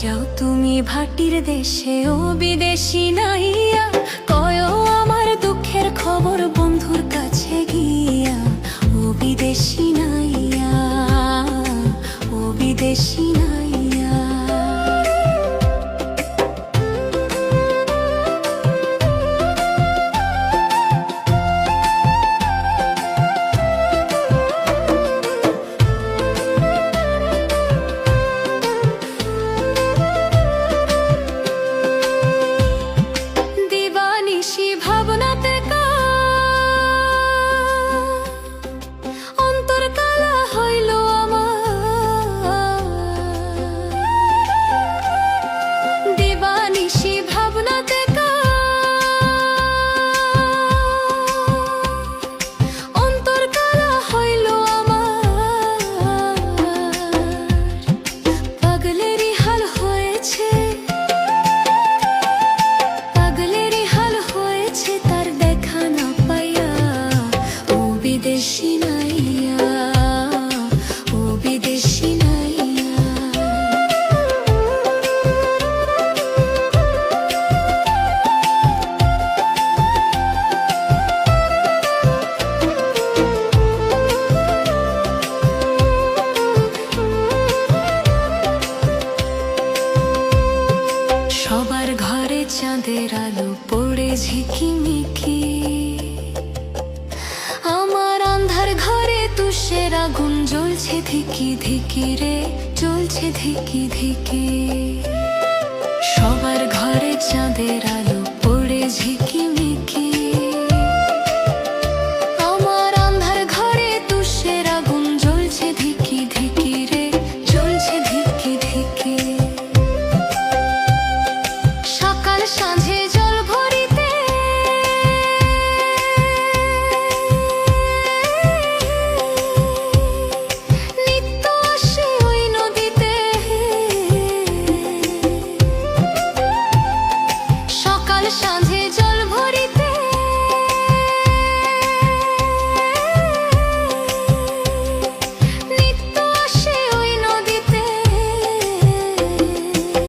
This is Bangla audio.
যাও তুমি ভাটির দেশে ও বিদেশি নাইয়া, কয় আমার দুঃখের খবর বন্ধুর কাছে গিয়া। ও বিদেশি নাইয়া, ও বিদেশি নাইয়া। বিদেশি নাইয়া, ও বিদেশি নাইয়া। সবার ঘরে চাঁদের আলো পড়ে ঝিকিমিকি, ঘরে তুষের আগুন জ্বলছে ধিকি ধিকি রে, জ্বলছে ধিকি ধিকি। সবার ঘরে চাঁদের আলো পড়ে ঝিকিমিকি, আমার আন্ধার ঘরে তুষের আগুন জ্বলছে ধিকি ধিকি রে, জ্বলছে ধিকি ধিকি। সকাল